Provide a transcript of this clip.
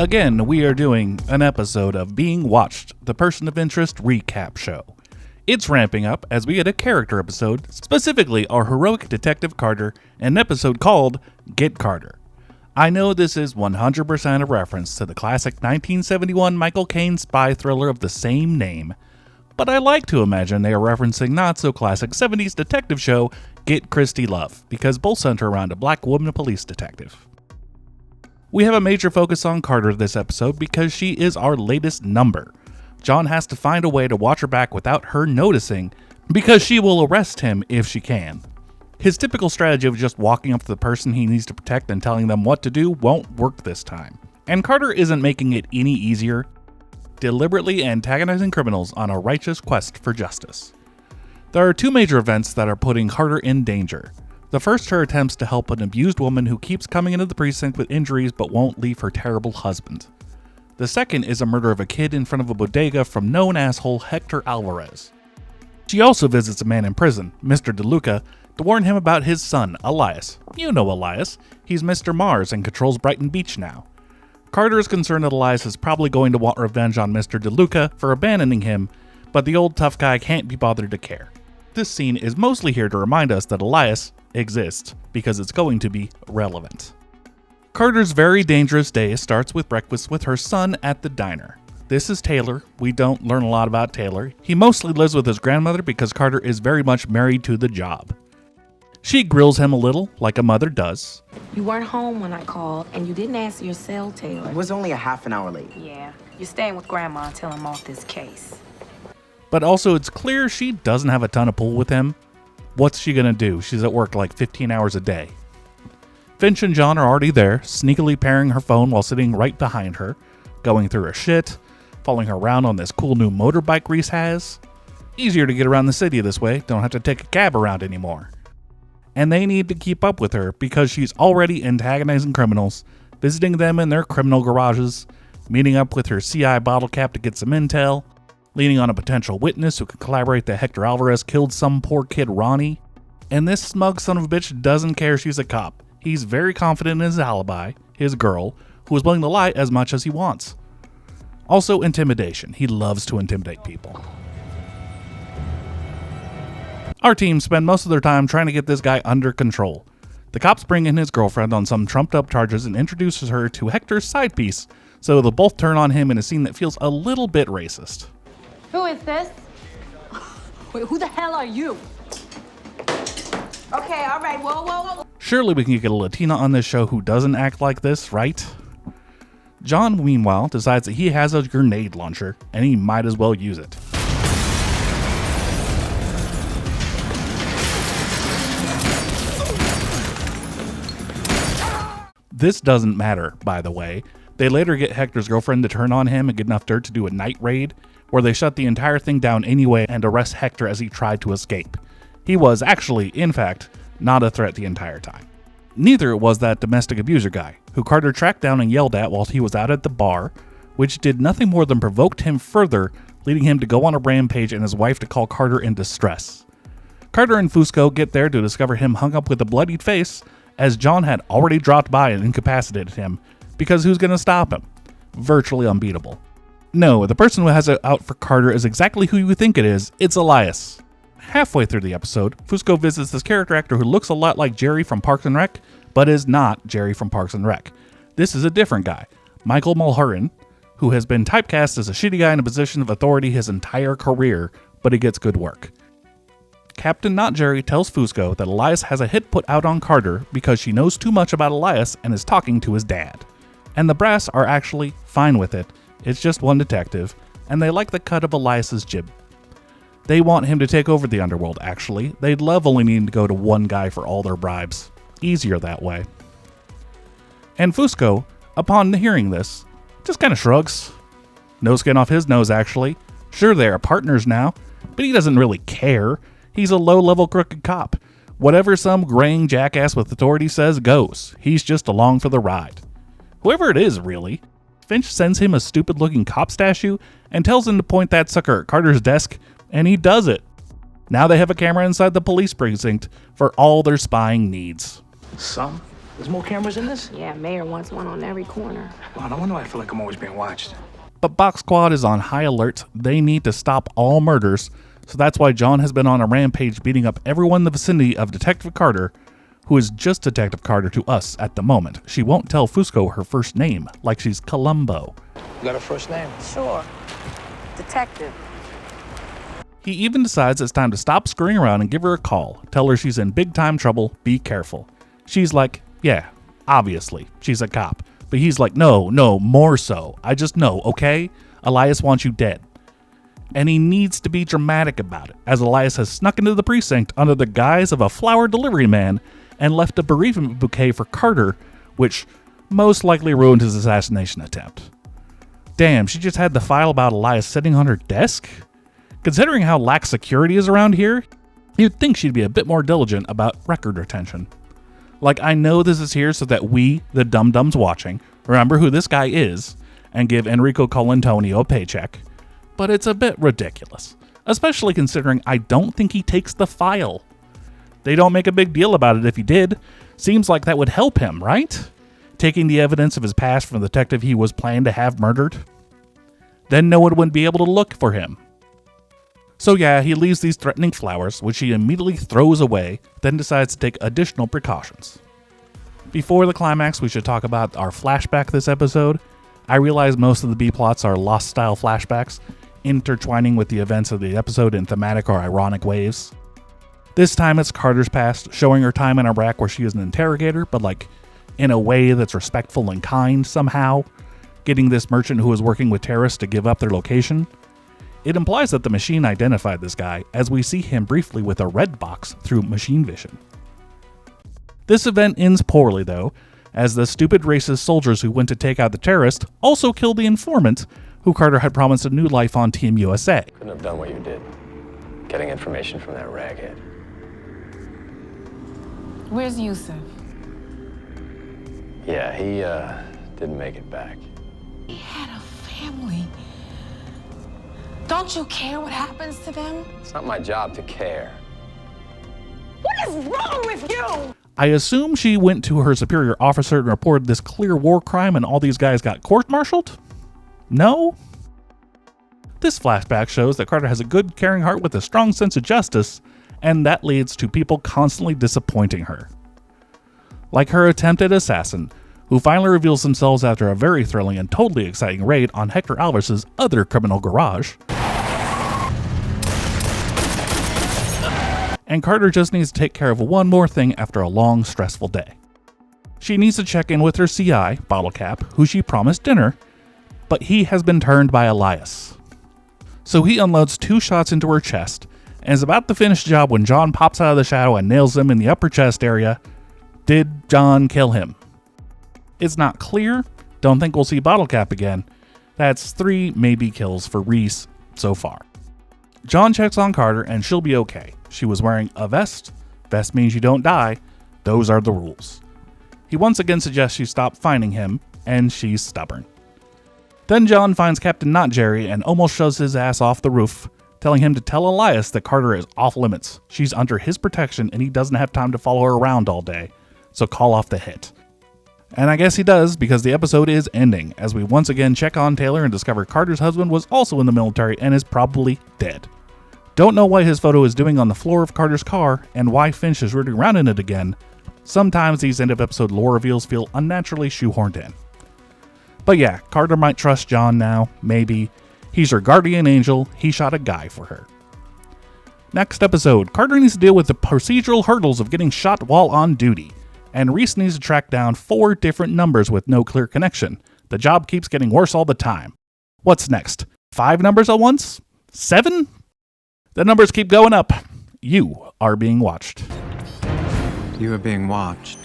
Again, we are doing an episode of Being Watched, the Person of Interest recap show. It's ramping up as we get a character episode, specifically our heroic detective Carter, an episode called Get Carter. I know this is 100% a reference to the classic 1971 Michael Caine spy thriller of the same name, but I like to imagine they are referencing not-so-classic 70s detective show Get Christie Love, because both center around a black woman police detective. We have a major focus on Carter this episode because she is our latest number. John has to find a way to watch her back without her noticing, because she will arrest him if she can. His typical strategy of just walking up to the person he needs to protect and telling them what to do won't work this time. And Carter isn't making it any easier, deliberately antagonizing criminals on a righteous quest for justice. There are two major events that are putting Carter in danger. The first, her attempts to help an abused woman who keeps coming into the precinct with injuries but won't leave her terrible husband. The second is a murder of a kid in front of a bodega from known asshole Hector Alvarez. She also visits a man in prison, Mr. DeLuca, to warn him about his son, Elias. You know Elias. He's Mr. Mars and controls Brighton Beach now. Carter is concerned that Elias is probably going to want revenge on Mr. DeLuca for abandoning him, but the old tough guy can't be bothered to care. This scene is mostly here to remind us that Elias exists, because it's going to be relevant. Carter's very dangerous day starts with breakfast with her son at the diner. This is Taylor. We don't learn a lot about Taylor. He mostly lives with his grandmother because Carter is very much married to the job. She grills him a little, like a mother does. You weren't home when I called, and you didn't answer your cell, Taylor. It was only a half an hour late. Yeah, you're staying with Grandma until I'm off this case. But also it's clear she doesn't have a ton of pull with him. What's she gonna do? She's at work like 15 hours a day. Finch and John are already there, sneakily pairing her phone while sitting right behind her, going through her shit, following her around on this cool new motorbike Reese has. Easier to get around the city this way, don't have to take a cab around anymore. And they need to keep up with her because she's already antagonizing criminals, visiting them in their criminal garages, meeting up with her CI bottle cap to get some intel, leaning on a potential witness who could collaborate that Hector Alvarez killed some poor kid Ronnie. And this smug son of a bitch doesn't care she's a cop. He's very confident in his alibi, his girl, who is willing to lie as much as he wants. Also intimidation. He loves to intimidate people. Our team spend most of their time trying to get this guy under control. The cops bring in his girlfriend on some trumped up charges and introduces her to Hector's side piece, so they'll both turn on him in a scene that feels a little bit racist. Who is this? Wait, who the hell are you? Okay, all right, whoa. Surely we can get a Latina on this show who doesn't act like this, right? John, meanwhile, decides that he has a grenade launcher, and he might as well use it. This doesn't matter, by the way. They later get Hector's girlfriend to turn on him and get enough dirt to do a night raid, where they shut the entire thing down anyway and arrest Hector as he tried to escape. He was actually, in fact, not a threat the entire time. Neither was that domestic abuser guy, who Carter tracked down and yelled at while he was out at the bar, which did nothing more than provoked him further, leading him to go on a rampage and his wife to call Carter in distress. Carter and Fusco get there to discover him hung up with a bloodied face, as John had already dropped by and incapacitated him, because who's gonna stop him? Virtually unbeatable. No, the person who has it out for Carter is exactly who you think it is. It's Elias. Halfway through the episode, Fusco visits this character actor who looks a lot like Jerry from Parks and Rec, but is not Jerry from Parks and Rec. This is a different guy, Michael Mulherin, who has been typecast as a shitty guy in a position of authority his entire career, but he gets good work. Captain Not Jerry tells Fusco that Elias has a hit put out on Carter because she knows too much about Elias and is talking to his dad. And the brass are actually fine with it. It's just one detective, and they like the cut of Elias's jib. They want him to take over the underworld, actually. They'd love only needing to go to one guy for all their bribes. Easier that way. And Fusco, upon hearing this, just kind of shrugs. No skin off his nose, actually. Sure, they are partners now, but he doesn't really care. He's a low-level crooked cop. Whatever some graying jackass with authority says goes. He's just along for the ride. Whoever it is, really. Finch sends him a stupid-looking cop statue and tells him to point that sucker at Carter's desk, and he does it. Now they have a camera inside the police precinct for all their spying needs. Some There's more cameras in this? Yeah, Mayor wants one on every corner. Well, no wonder I feel like I'm always being watched. But Box Squad is on high alert. They need to stop all murders, so that's why John has been on a rampage beating up everyone in the vicinity of Detective Carter, who is just Detective Carter to us at the moment. She won't tell Fusco her first name, like she's Columbo. You got a first name? Sure. Detective. He even decides it's time to stop screwing around and give her a call. Tell her she's in big time trouble, be careful. She's like, yeah, obviously, she's a cop. But he's like, no, more so. I just know, okay? Elias wants you dead. And he needs to be dramatic about it, as Elias has snuck into the precinct under the guise of a flower delivery man and left a bereavement bouquet for Carter, which most likely ruined his assassination attempt. Damn, she just had the file about Elias sitting on her desk? Considering how lax security is around here, you'd think she'd be a bit more diligent about record retention. Like, I know this is here so that we, the dum-dums watching, remember who this guy is and give Enrico Colantonio a paycheck, but it's a bit ridiculous, especially considering I don't think he takes the file. They don't make a big deal about it if he did. Seems like that would help him, right? Taking the evidence of his past from the detective he was planning to have murdered. Then no one would be able to look for him. So yeah, he leaves these threatening flowers, which he immediately throws away, then decides to take additional precautions. Before the climax, we should talk about our flashback this episode. I realize most of the B-plots are Lost-style flashbacks, intertwining with the events of the episode in thematic or ironic waves. This time it's Carter's past, showing her time in Iraq where she is an interrogator, but like in a way that's respectful and kind somehow, getting this merchant who was working with terrorists to give up their location. It implies that the machine identified this guy, as we see him briefly with a red box through machine vision. This event ends poorly though, as the stupid racist soldiers who went to take out the terrorist also killed the informant, who Carter had promised a new life on Team USA. Couldn't have done what you did, getting information from that raghead. Where's Yusuf? Yeah, he didn't make it back. He had a family. Don't you care what happens to them? It's not my job to care. What is wrong with you? I assume she went to her superior officer and reported this clear war crime and all these guys got court-martialed? No? This flashback shows that Carter has a good, caring heart with a strong sense of justice, and that leads to people constantly disappointing her. Like her attempted assassin, who finally reveals themselves after a very thrilling and totally exciting raid on Hector Alvarez's other criminal garage. And Carter just needs to take care of one more thing after a long, stressful day. She needs to check in with her CI, Bottle Cap, who she promised dinner, but he has been turned by Elias. So he unloads 2 shots into her chest, and is about to finish the job when John pops out of the shadow and nails him in the upper chest area. Did John kill him? It's not clear. Don't think we'll see Bottle Cap again. That's 3 maybe kills for Reese so far. John checks on Carter and she'll be okay. She was wearing a vest. Vest means you don't die. Those are the rules. He once again suggests she stop finding him, and she's stubborn. Then John finds Captain Not Jerry and almost shoves his ass off the roof, telling him to tell Elias that Carter is off limits. She's under his protection and he doesn't have time to follow her around all day, so call off the hit. And I guess he does, because the episode is ending, as we once again check on Taylor and discover Carter's husband was also in the military and is probably dead. Don't know what his photo is doing on the floor of Carter's car, and why Finch is rooting around in it again. Sometimes these end of episode lore reveals feel unnaturally shoehorned in. But yeah, Carter might trust John now, maybe. He's her guardian angel, he shot a guy for her. Next episode, Carter needs to deal with the procedural hurdles of getting shot while on duty, and Reese needs to track down 4 different numbers with no clear connection. The job keeps getting worse all the time. What's next? 5 numbers at once? 7? The numbers keep going up. You are being watched. You are being watched.